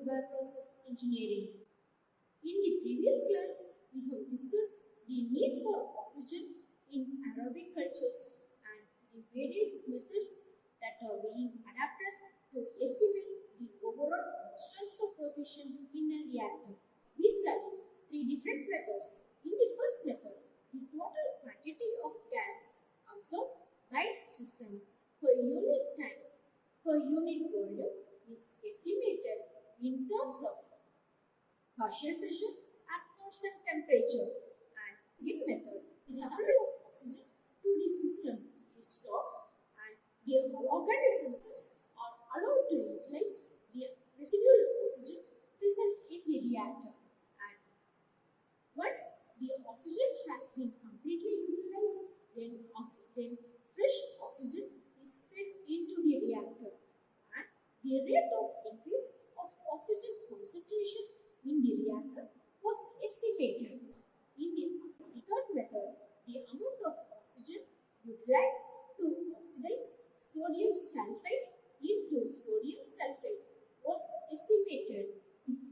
by process engineering. In the previous class, we have discussed the need for oxygen in aerobic cultures and the various methods that are being adapted to estimate the overall transfer coefficient in a reactor. We studied three different methods. In the first method, the total quantity of gas absorbed by the system per unit time per unit volume is estimated in terms of partial pressure at constant temperature, and second method, the supply of oxygen to the system is stopped and the organisms are allowed to utilize the residual oxygen present in the reactor, and once the oxygen has been completely utilized, then fresh oxygen is fed into the reactor, and the rate of increase of oxygen concentration in the reactor was estimated. In the third method, the amount of oxygen utilized to oxidize sodium sulfide into sodium sulfate was estimated,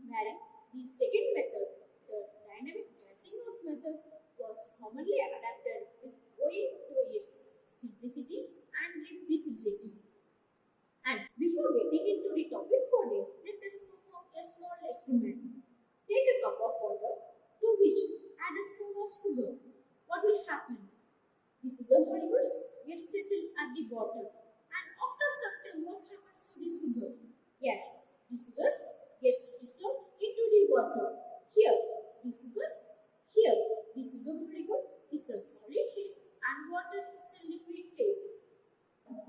wherein the second method, the dynamic gassing out method, was commonly adapted owing to its simplicity and reproducibility. And before getting into the topic for day, let us perform a small experiment. Take a cup of water to which add a spoon of sugar. What will happen? The sugar molecules get settled at the bottom. And after some time, what happens to the sugar? Yes, the sugars gets dissolved into the water. Here, the sugars, here, the sugar molecule is a solid phase and water is a liquid phase.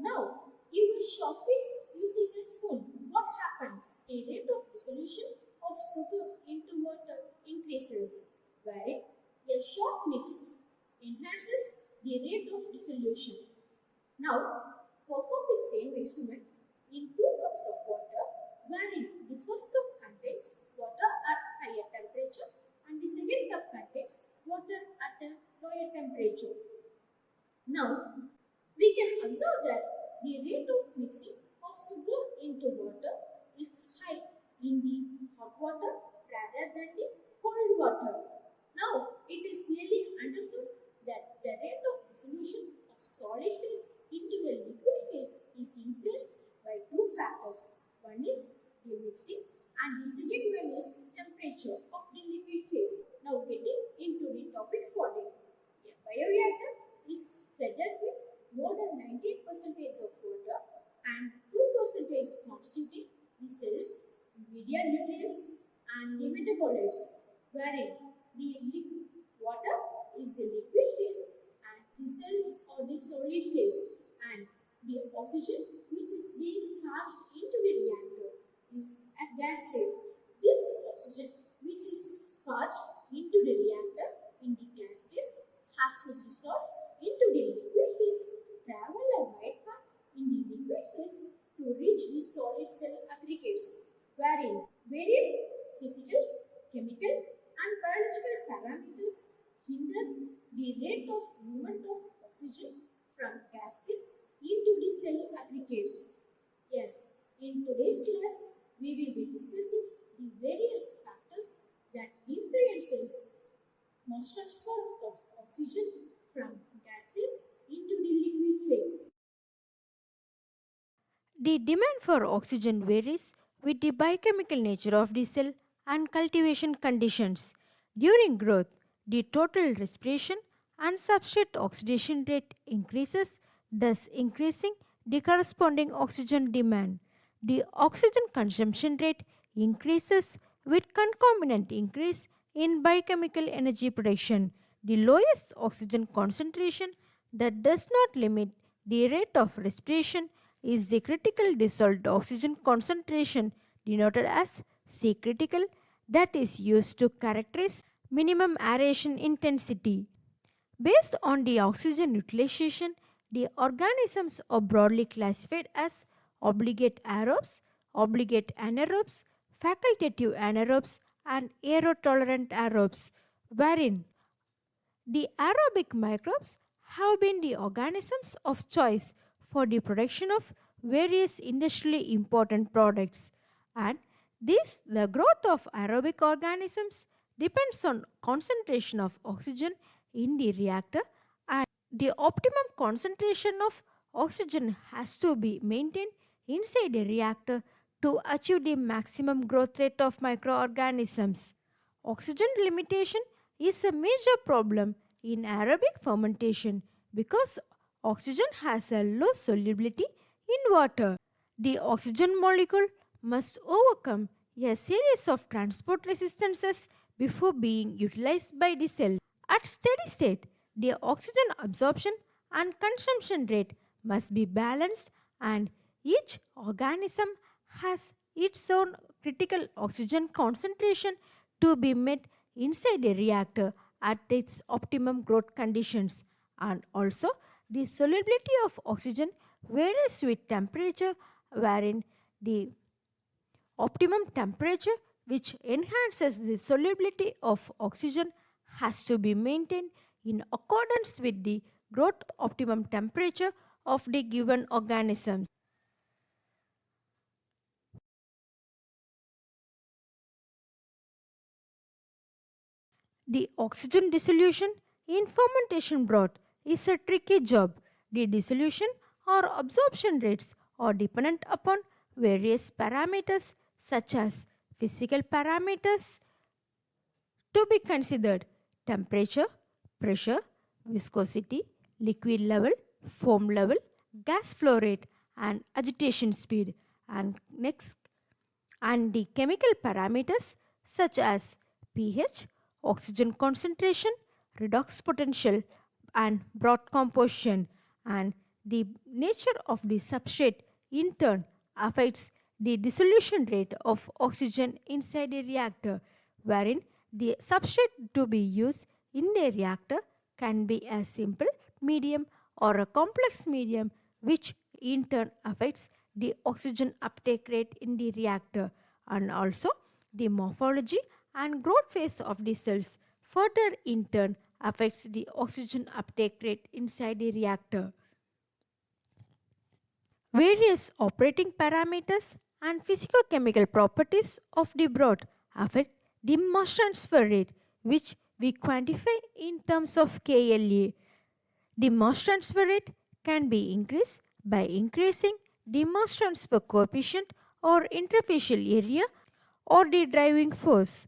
Now, give a short piece using a spoon. What happens? The rate of dissolution of sugar into water increases, wherein a short mix enhances the rate of dissolution. Now, perform the same experiment in 2 cups of water, wherein the first cup contains water at higher temperature and the second cup contains water at a lower temperature. Now, we can observe that the rate of mixing of sugar into water is high in the hot water rather than the cold water. Now, it is clearly understood that the rate of dissolution of solid phase into a liquid phase is influenced by two factors. One is the mixing and the second one is temperature of the liquid phase. Now, getting into the topic for the bioreactor is flooded with more than 19% of water and 2% constituting the cells, media nutrients and the metabolites, wherein the water is the liquid phase and the cells are the solid phase, and the oxygen which is being charged into the reactor is a gas phase. This oxygen which is charged into the reactor in the gas phase has to dissolve into the liquid phase, travel a wide path in the liquid phase to reach the solid cell aggregates, wherein various physical, chemical and biological parameters hinders the rate of movement of oxygen from gas phase into the cell aggregates. Yes, in today's class, we will be discussing the various factors that influences mass transfer of oxygen from gas phase into the liquid phase. The demand for oxygen varies with the biochemical nature of the cell and cultivation conditions. During growth, the total respiration and substrate oxidation rate increases, thus increasing the corresponding oxygen demand. The oxygen consumption rate increases with concomitant increase in biochemical energy production. The lowest oxygen concentration that does not limit the rate of respiration is the critical dissolved oxygen concentration, denoted as C critical, that is used to characterize minimum aeration intensity. Based on the oxygen utilization, the organisms are broadly classified as obligate aerobes, obligate anaerobes, facultative anaerobes, and aerotolerant aerobes, wherein the aerobic microbes have been the organisms of choice for the production of various industrially important products, and The growth of aerobic organisms depends on concentration of oxygen in the reactor, and the optimum concentration of oxygen has to be maintained inside a reactor to achieve the maximum growth rate of microorganisms. Oxygen limitation is a major problem in aerobic fermentation because oxygen has a low solubility in water. The oxygen molecule must overcome a series of transport resistances before being utilized by the cell. At steady state, the oxygen absorption and consumption rate must be balanced, and each organism has its own critical oxygen concentration to be met inside a reactor at its optimum growth conditions. And also, the solubility of oxygen varies with temperature, wherein the optimum temperature, which enhances the solubility of oxygen, has to be maintained in accordance with the growth optimum temperature of the given organisms. The oxygen dissolution in fermentation broth is a tricky job. The dissolution or absorption rates are dependent upon various parameters such as physical parameters to be considered: temperature, pressure, viscosity, liquid level, foam level, gas flow rate, and agitation speed. And next, and the chemical parameters such as pH, oxygen concentration, redox potential, and broth composition. And the nature of the substrate in turn affects the dissolution rate of oxygen inside a reactor, wherein the substrate to be used in a reactor can be a simple medium or a complex medium, which in turn affects the oxygen uptake rate in the reactor. And also, the morphology and growth phase of the cells further in turn affects the oxygen uptake rate inside the reactor. Various operating parameters and physicochemical properties of the broth affect the mass transfer rate, which we quantify in terms of KLA. The mass transfer rate can be increased by increasing the mass transfer coefficient or interfacial area or the driving force.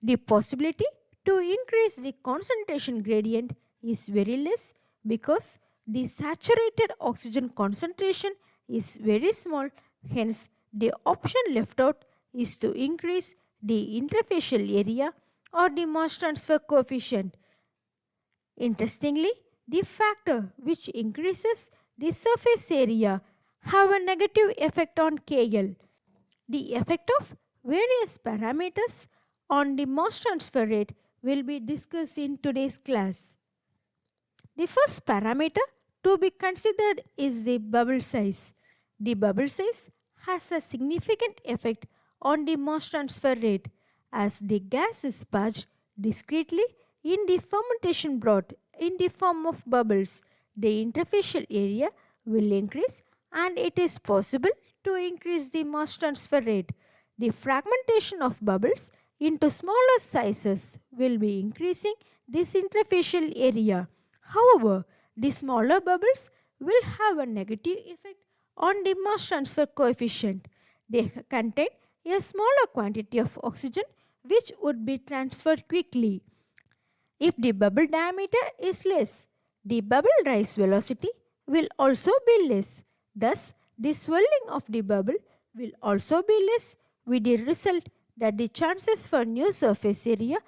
The possibility to increase the concentration gradient is very less because the saturated oxygen concentration is very small. Hence, the option left out is to increase the interfacial area or the mass transfer coefficient. Interestingly, the factor which increases the surface area have a negative effect on KL. The effect of various parameters on the mass transfer rate will be discussed in today's class. The first parameter to be considered is the bubble size. The bubble size has a significant effect on the mass transfer rate as the gas is purged discretely in the fermentation broth in the form of bubbles. The interfacial area will increase, and it is possible to increase the mass transfer rate. The fragmentation of bubbles into smaller sizes will be increasing this interfacial area. However, the smaller bubbles will have a negative effect on the mass transfer coefficient. They contain a smaller quantity of oxygen which would be transferred quickly. If the bubble diameter is less, the bubble rise velocity will also be less. Thus, the swelling of the bubble will also be less, with the result that the chances for new surface area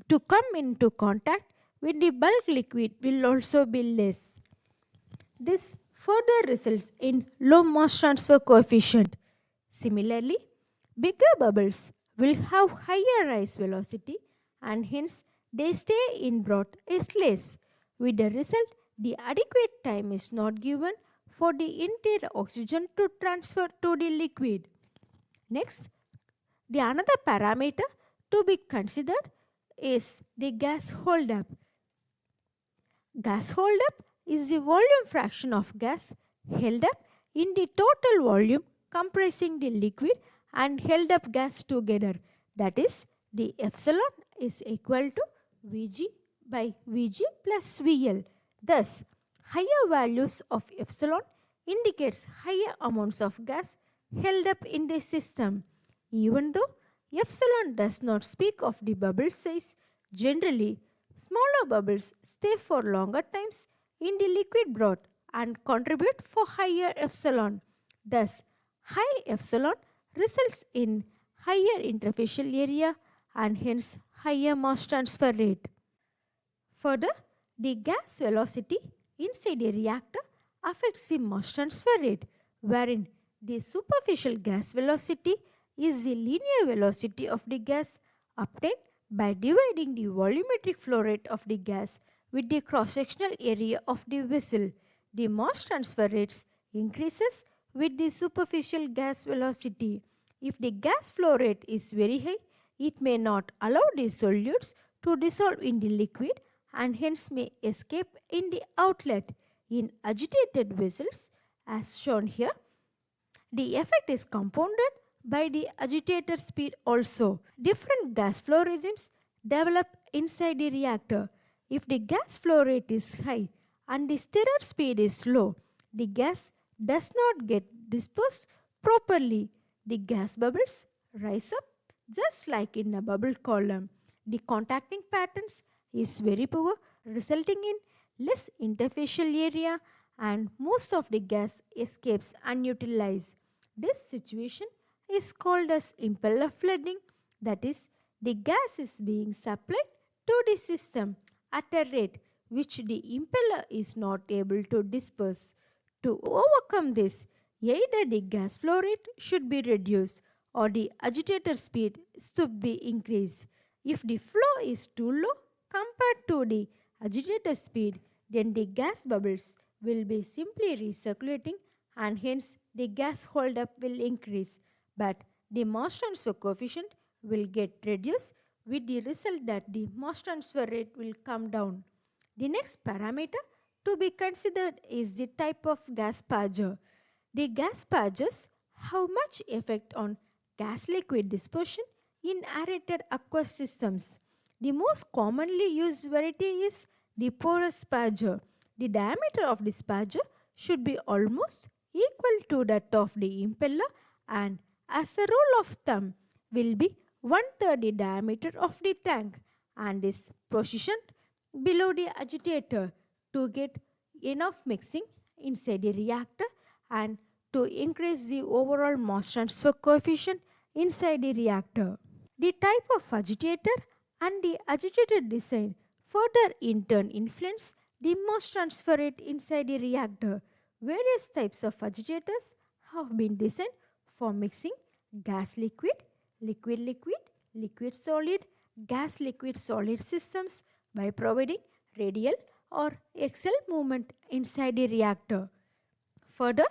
to come into contact with the bulk liquid will also be less. This further results in low mass transfer coefficient. Similarly, bigger bubbles will have higher rise velocity, and hence they stay in broth is less. With the result, the adequate time is not given for the entire oxygen to transfer to the liquid. Next, the another parameter to be considered is the gas holdup. Gas holdup is the volume fraction of gas held up in the total volume comprising the liquid and held up gas together. That is, the epsilon is equal to Vg by Vg plus Vl. Thus, higher values of epsilon indicates higher amounts of gas held up in the system. Even though epsilon does not speak of the bubble size, generally smaller bubbles stay for longer times in the liquid broth and contribute for higher epsilon. Thus, high epsilon results in higher interfacial area and hence higher mass transfer rate. Further, the gas velocity inside a reactor affects the mass transfer rate, wherein the superficial gas velocity is the linear velocity of the gas obtained by dividing the volumetric flow rate of the gas with the cross-sectional area of the vessel. The mass transfer rates increases with the superficial gas velocity. If the gas flow rate is very high, it may not allow the solutes to dissolve in the liquid and hence may escape in the outlet. In agitated vessels, as shown here, the effect is compounded by the agitator speed also. Different gas flow regimes develop inside the reactor. If the gas flow rate is high and the stirrer speed is low, the gas does not get dispersed properly. The gas bubbles rise up just like in a bubble column. The contacting patterns is very poor, resulting in less interfacial area and most of the gas escapes unutilized. This situation is called as impeller flooding, that is, the gas is being supplied to the system at a rate which the impeller is not able to disperse. To overcome this, either the gas flow rate should be reduced or the agitator speed should be increased. If the flow is too low compared to the agitator speed, then the gas bubbles will be simply recirculating and hence the gas holdup will increase, but the mass transfer coefficient will get reduced with the result that the mass transfer rate will come down. The next parameter to be considered is the type of gas purger. The gas purgers have much effect on gas liquid dispersion in aerated aqueous systems. The most commonly used variety is the porous purger. The diameter of this purger should be almost equal to that of the impeller and as a rule of thumb will be one-third the diameter of the tank and is positioned below the agitator to get enough mixing inside the reactor and to increase the overall mass transfer coefficient inside the reactor. The type of agitator and the agitator design further in turn influence the mass transfer rate inside the reactor. Various types of agitators have been designed for mixing gas liquid, liquid liquid, liquid solid, gas liquid solid systems by providing radial or axial movement inside the reactor. Further,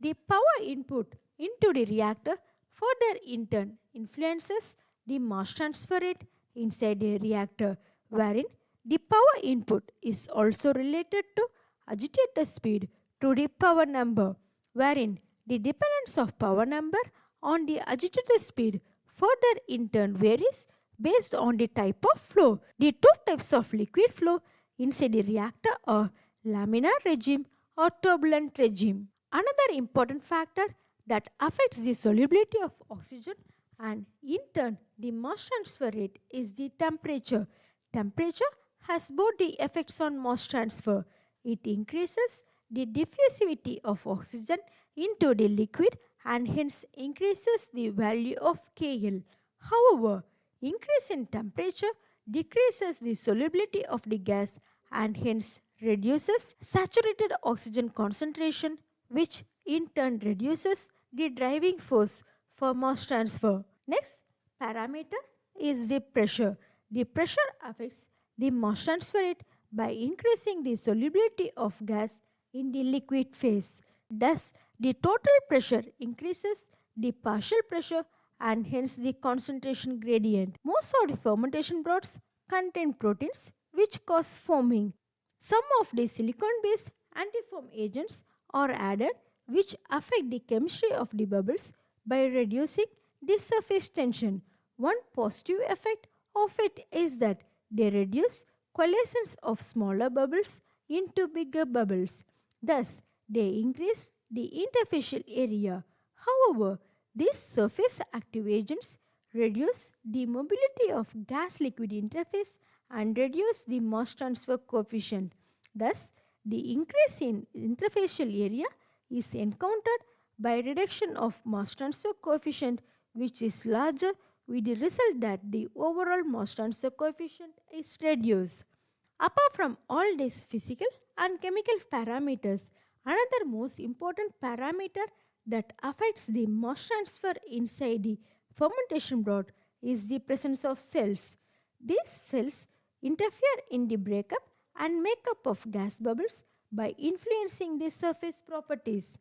the power input into the reactor further in turn influences the mass transfer rate inside the reactor, wherein the power input is also related to agitator speed to the power number, wherein the dependence of power number on the agitator speed further in turn varies based on the type of flow. The two types of liquid flow inside the reactor are laminar regime or turbulent regime. Another important factor that affects the solubility of oxygen and in turn the mass transfer rate is the temperature. Temperature has both the effects on mass transfer. It increases the diffusivity of oxygen into the liquid and hence increases the value of Kl. However, increase in temperature decreases the solubility of the gas and hence reduces saturated oxygen concentration, which in turn reduces the driving force for mass transfer. Next parameter is the pressure. The pressure affects the mass transfer rate by increasing the solubility of gas in the liquid phase. Thus, the total pressure increases the partial pressure and hence the concentration gradient. Most of the fermentation broths contain proteins which cause foaming. Some of the silicon-based antifoam agents are added which affect the chemistry of the bubbles by reducing the surface tension. One positive effect of it is that they reduce coalescence of smaller bubbles into bigger bubbles. Thus, they increase the interfacial area. However, these surface active agents reduce the mobility of gas liquid interface and reduce the mass transfer coefficient. Thus, the increase in interfacial area is encountered by reduction of mass transfer coefficient, which is larger, with the result that the overall mass transfer coefficient is reduced. Apart from all these physical and chemical parameters, another most important parameter that affects the mass transfer inside the fermentation broth is the presence of cells. These cells interfere in the breakup and makeup of gas bubbles by influencing the surface properties.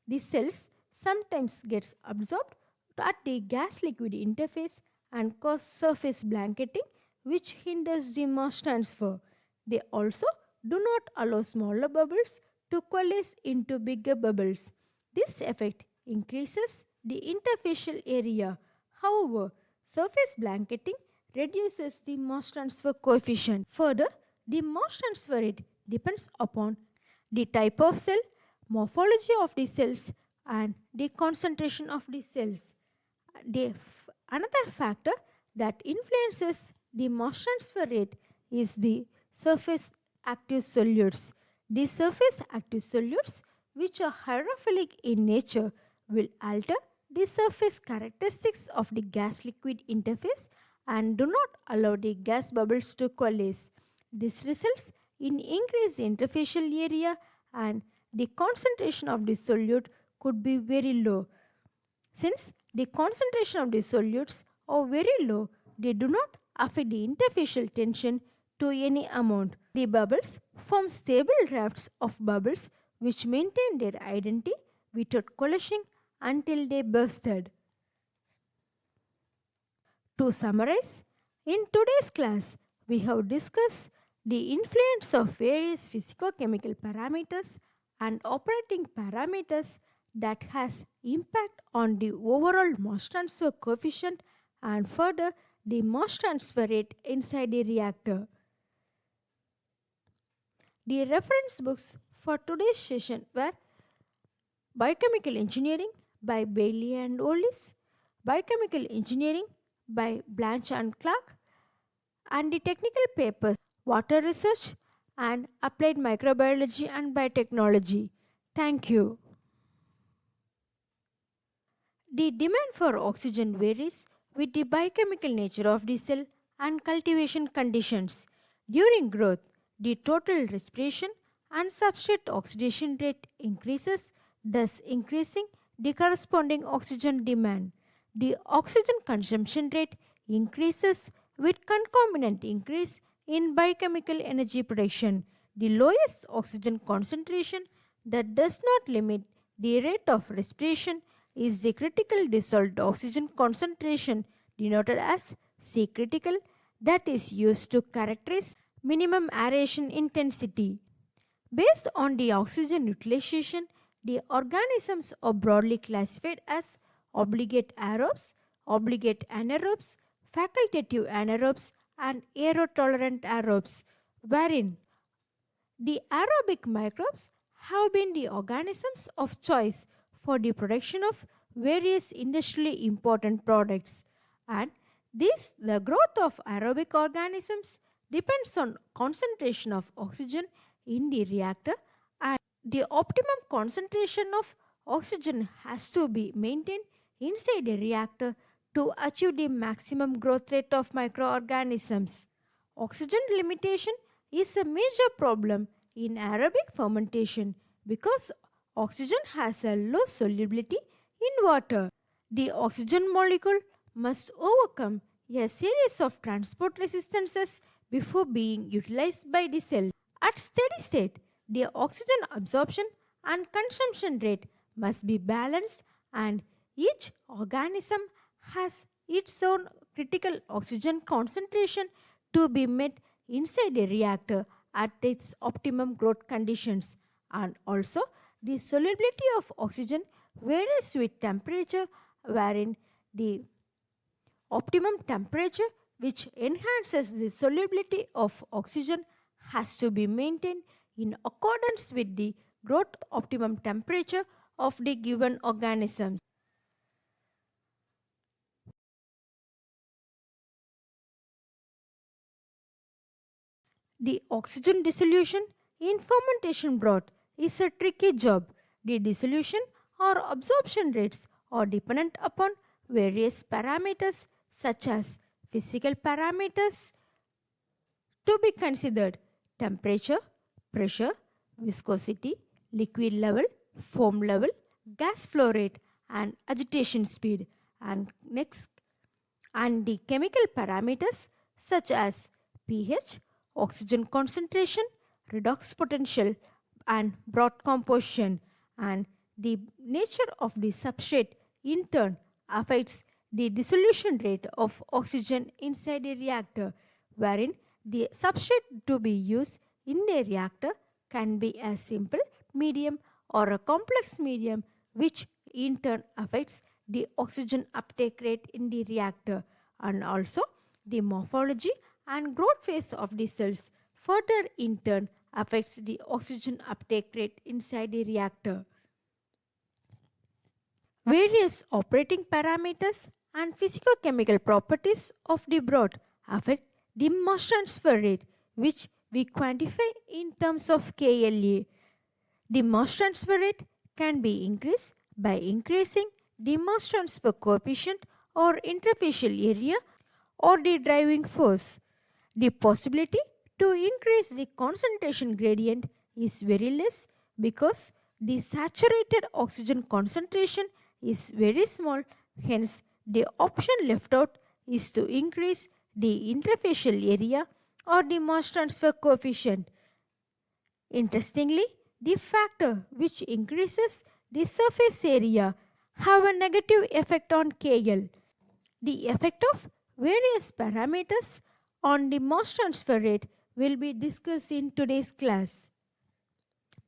The cells sometimes gets absorbed at the gas liquid interface and cause surface blanketing which hinders the mass transfer. They also do not allow smaller bubbles to coalesce into bigger bubbles. This effect increases the interfacial area. However, surface blanketing reduces the mass transfer coefficient. Further, the mass transfer rate depends upon the type of cell, morphology of the cells, and the concentration of the cells. Another factor that influences the mass transfer rate is the surface active solutes. The surface active solutes, which are hydrophilic in nature, will alter the surface characteristics of the gas liquid interface and do not allow the gas bubbles to coalesce. This results in increased interfacial area and the concentration of the solute could be very low. Since the concentration of the solutes are very low, they do not affect the interfacial tension to any amount. The bubbles form stable rafts of bubbles which maintain their identity without coalescing until they bursted. To summarize, in today's class, we have discussed the influence of various physicochemical parameters and operating parameters that has impact on the overall mass transfer coefficient and further the mass transfer rate inside the reactor. The reference books for today's session were Biochemical Engineering by Bailey and Ollis, Biochemical Engineering by Blanch and Clark, and the technical papers Water Research and Applied Microbiology and Biotechnology. Thank you. The demand for oxygen varies with the biochemical nature of the cell and cultivation conditions. During growth, the total respiration and substrate oxidation rate increases, thus increasing the corresponding oxygen demand. The oxygen consumption rate increases with concomitant increase in biochemical energy production. The lowest oxygen concentration that does not limit the rate of respiration is the critical dissolved oxygen concentration denoted as C critical that is used to characterize minimum aeration intensity. Based on the oxygen utilization, the organisms are broadly classified as obligate aerobes, obligate anaerobes, facultative anaerobes, and aerotolerant aerobes, wherein the aerobic microbes have been the organisms of choice for the production of various industrially important products, and the growth of aerobic organisms depends on concentration of oxygen in the reactor, and the optimum concentration of oxygen has to be maintained inside the reactor to achieve the maximum growth rate of microorganisms. Oxygen limitation is a major problem in aerobic fermentation because oxygen has a low solubility in water. The oxygen molecule must overcome a series of transport resistances before being utilized by the cell. At steady state, the oxygen absorption and consumption rate must be balanced, and each organism has its own critical oxygen concentration to be met inside a reactor at its optimum growth conditions, and also the solubility of oxygen varies with temperature, wherein the optimum temperature, which enhances the solubility of oxygen, has to be maintained in accordance with the growth optimum temperature of the given organisms. The oxygen dissolution in fermentation broth is a tricky job. The dissolution or absorption rates are dependent upon various parameters such as physical parameters to be considered: temperature, pressure, viscosity, liquid level, foam level, gas flow rate, and agitation speed. And next, and the chemical parameters such as pH, oxygen concentration, redox potential, and broth composition. And the nature of the substrate in turn affects the dissolution rate of oxygen inside a reactor, wherein the substrate to be used in a reactor can be a simple medium or a complex medium, which in turn affects the oxygen uptake rate in the reactor, and also the morphology and growth phase of the cells further in turn affects the oxygen uptake rate inside the reactor. Various operating parameters and physicochemical properties of the broth affect the mass transfer rate, which we quantify in terms of KLA. The mass transfer rate can be increased by increasing the mass transfer coefficient or interfacial area or the driving force. The possibility to increase the concentration gradient is very less because the saturated oxygen concentration is very small. Hence, the option left out is to increase the interfacial area or the mass transfer coefficient. Interestingly, the factor which increases the surface area have a negative effect on KL. The effect of various parameters on the mass transfer rate will be discussed in today's class.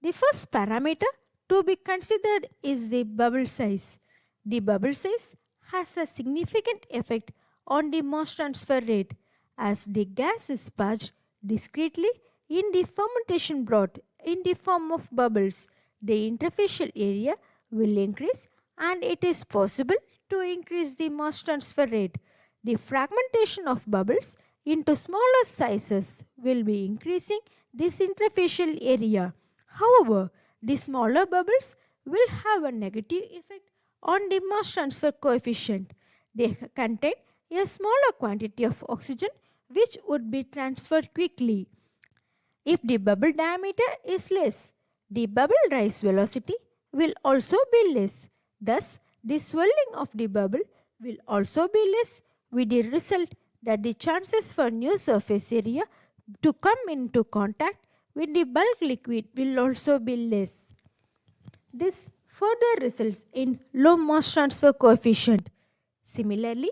The first parameter to be considered is the bubble size. The bubble size has a significant effect on the mass transfer rate as the gas is passed discretely in the fermentation broth in the form of bubbles. The interfacial area will increase and it is possible to increase the mass transfer rate. The fragmentation of bubbles into smaller sizes will be increasing this interfacial area. However, the smaller bubbles will have a negative effect on the mass transfer coefficient. They contain a smaller quantity of oxygen which would be transferred quickly. If the bubble diameter is less, the bubble rise velocity will also be less. Thus, the swelling of the bubble will also be less, with the result that the chances for new surface area to come into contact with the bulk liquid will also be less. This further results in low mass transfer coefficient. Similarly,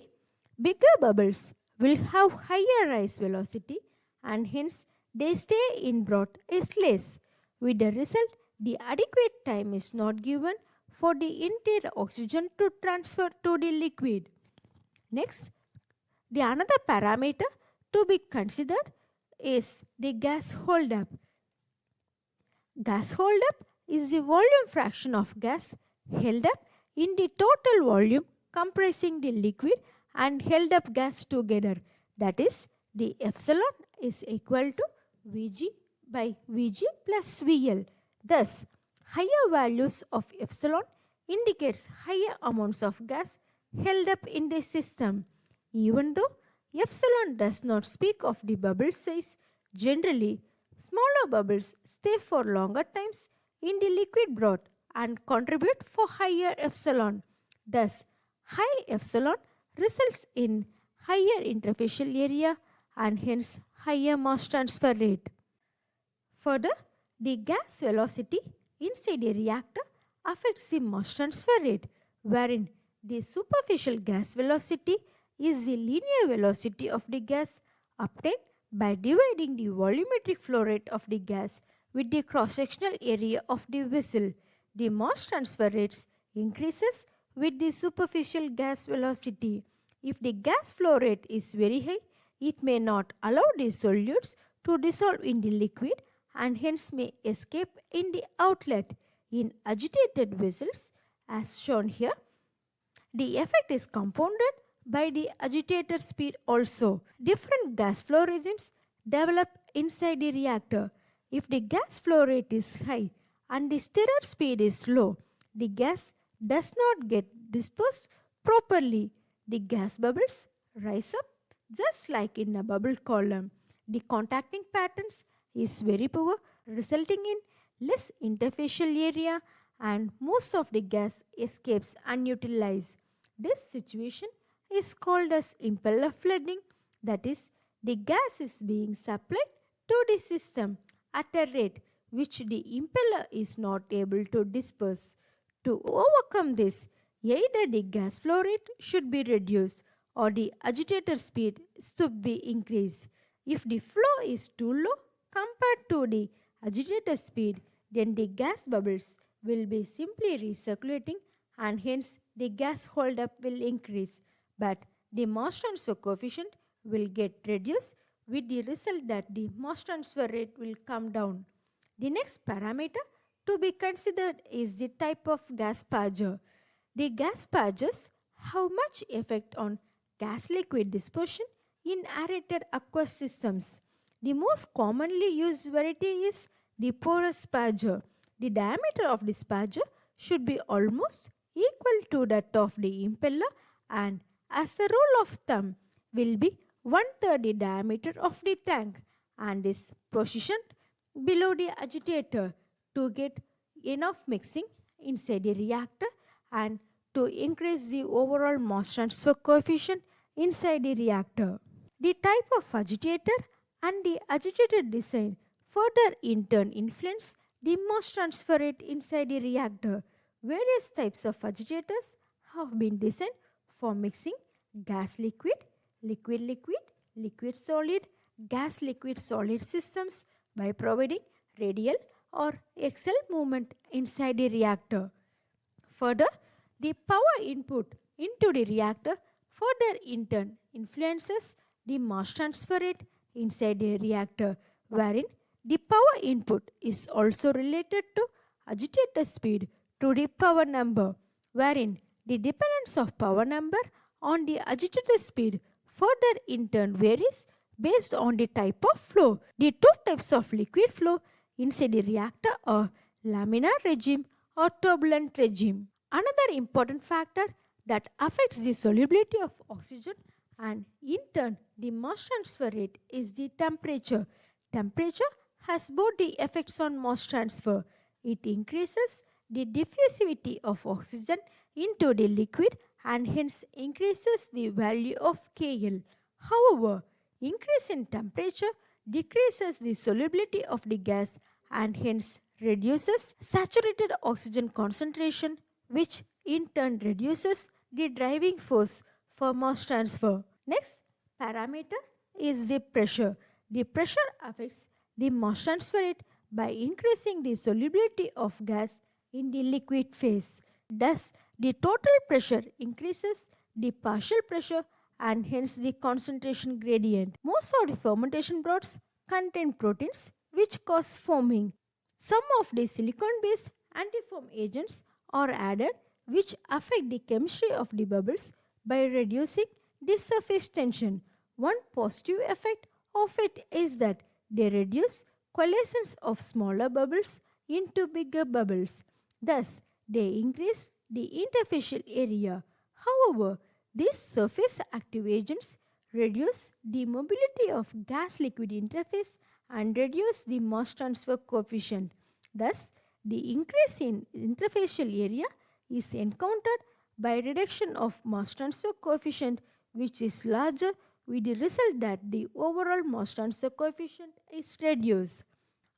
bigger bubbles will have higher rise velocity and hence they stay in broth is less. With the result, the adequate time is not given for the entire oxygen to transfer to the liquid. Next, the another parameter to be considered is the gas holdup. Gas holdup is the volume fraction of gas held up in the total volume comprising the liquid and held up gas together. That is, the epsilon is equal to Vg by Vg plus Vl. Thus, higher values of epsilon indicates higher amounts of gas held up in the system. Even though epsilon does not speak of the bubble size, generally smaller bubbles stay for longer times in the liquid broth and contribute for higher epsilon. Thus, high epsilon results in higher interfacial area and hence higher mass transfer rate. Further, the gas velocity inside a reactor affects the mass transfer rate, wherein the superficial gas velocity is the linear velocity of the gas obtained by dividing the volumetric flow rate of the gas with the cross-sectional area of the vessel. The mass transfer rates increases with the superficial gas velocity. If the gas flow rate is very high, it may not allow the solutes to dissolve in the liquid and hence may escape in the outlet. In agitated vessels, as shown here, the effect is compounded by the agitator speed also. Different gas flow regimes develop inside the reactor. If the gas flow rate is high and the stirrer speed is low, the gas does not get dispersed properly. The gas bubbles rise up just like in a bubble column. The contacting patterns is very poor, resulting in less interfacial area and most of the gas escapes unutilized. This situation is called as impeller flooding, that is, the gas is being supplied to the system at a rate which the impeller is not able to disperse. To overcome this, either the gas flow rate should be reduced or the agitator speed should be increased. If the flow is too low compared to the agitator speed, then the gas bubbles will be simply recirculating and hence the gas holdup will increase, but the mass transfer coefficient will get reduced with the result that the mass transfer rate will come down. The next parameter to be considered is the type of gas purger. The gas purgers have much effect on gas liquid dispersion in aerated aqueous systems. The most commonly used variety is the porous purger. The diameter of this purger should be almost equal to that of the impeller and as a rule of thumb will be one-third the diameter of the tank and is positioned below the agitator to get enough mixing inside the reactor and to increase the overall mass transfer coefficient inside the reactor. The type of agitator and the agitator design further in turn influence the mass transfer rate inside the reactor. Various types of agitators have been designed for mixing gas liquid, liquid liquid, liquid solid, gas liquid solid systems by providing radial or axial movement inside the reactor. Further, the power input into the reactor further in turn influences the mass transfer rate inside the reactor, wherein the power input is also related to agitator speed to the power number, wherein the dependence of power number on the agitator speed further in turn varies based on the type of flow. The two types of liquid flow inside the reactor are laminar regime or turbulent regime. Another important factor that affects the solubility of oxygen and in turn the mass transfer rate is the temperature. Temperature has both the effects on mass transfer. It increases the diffusivity of oxygen into the liquid and hence increases the value of Kl. However, increase in temperature decreases the solubility of the gas and hence reduces saturated oxygen concentration, which in turn reduces the driving force for mass transfer. Next parameter is the pressure. The pressure affects the mass transfer rate by increasing the solubility of gas in the liquid phase. Thus, the total pressure increases the partial pressure and hence the concentration gradient. Most of the fermentation broths contain proteins which cause foaming. Some of the silicon-based antifoam agents are added which affect the chemistry of the bubbles by reducing the surface tension. One positive effect of it is that they reduce coalescence of smaller bubbles into bigger bubbles. Thus, they increase the interfacial area. However, these surface active agents reduce the mobility of gas-liquid interface and reduce the mass transfer coefficient. Thus, the increase in interfacial area is encountered by reduction of mass transfer coefficient, which is larger, with the result that the overall mass transfer coefficient is reduced.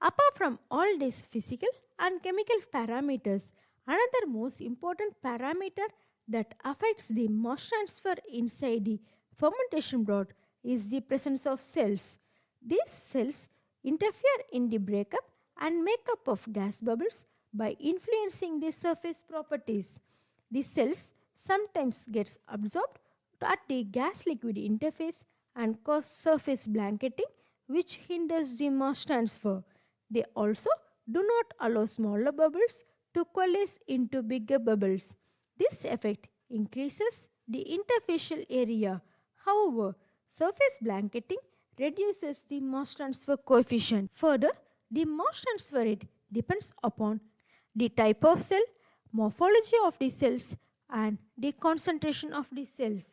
Apart from all these physical and chemical parameters, another most important parameter that affects the mass transfer inside the fermentation broth is the presence of cells. These cells interfere in the breakup and makeup of gas bubbles by influencing the surface properties. The cells sometimes gets absorbed at the gas liquid interface and cause surface blanketing, which hinders the mass transfer. They also do not allow smaller bubbles to coalesce into bigger bubbles. This effect increases the interfacial area. However, surface blanketing reduces the mass transfer coefficient. Further, the mass transfer rate depends upon the type of cell, morphology of the cells, and the concentration of the cells.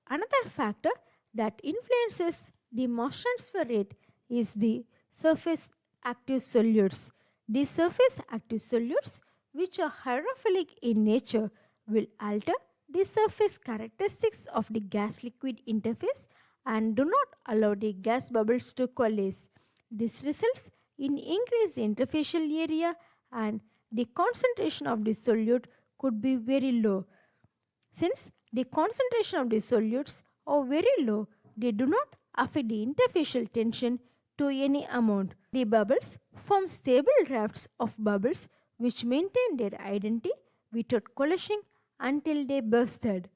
Another factor that influences the mass transfer rate is the surface active solutes. The surface active solutes, which are hydrophilic in nature, will alter the surface characteristics of the gas liquid interface and do not allow the gas bubbles to coalesce. This results in increased interfacial area, and the concentration of the solute could be very low. Since the concentration of the solutes are very low, they do not affect the interfacial tension to any amount. The bubbles form stable rafts of bubbles which maintain their identity without coalescing until they bursted.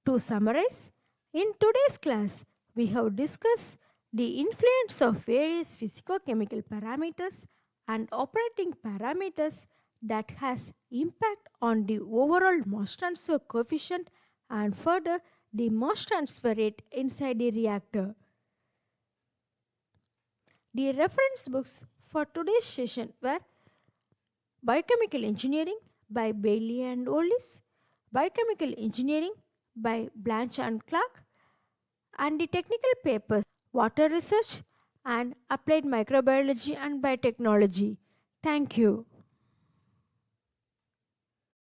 To summarize, in today's class, we have discussed the influence of various physicochemical parameters and operating parameters that has impact on the overall mass transfer coefficient and further the mass transfer rate inside the reactor. The reference books for today's session were Biochemical Engineering by Bailey and Ollis, Biochemical Engineering by Blanche and Clark, and the technical papers Water Research and Applied Microbiology and Biotechnology. Thank you.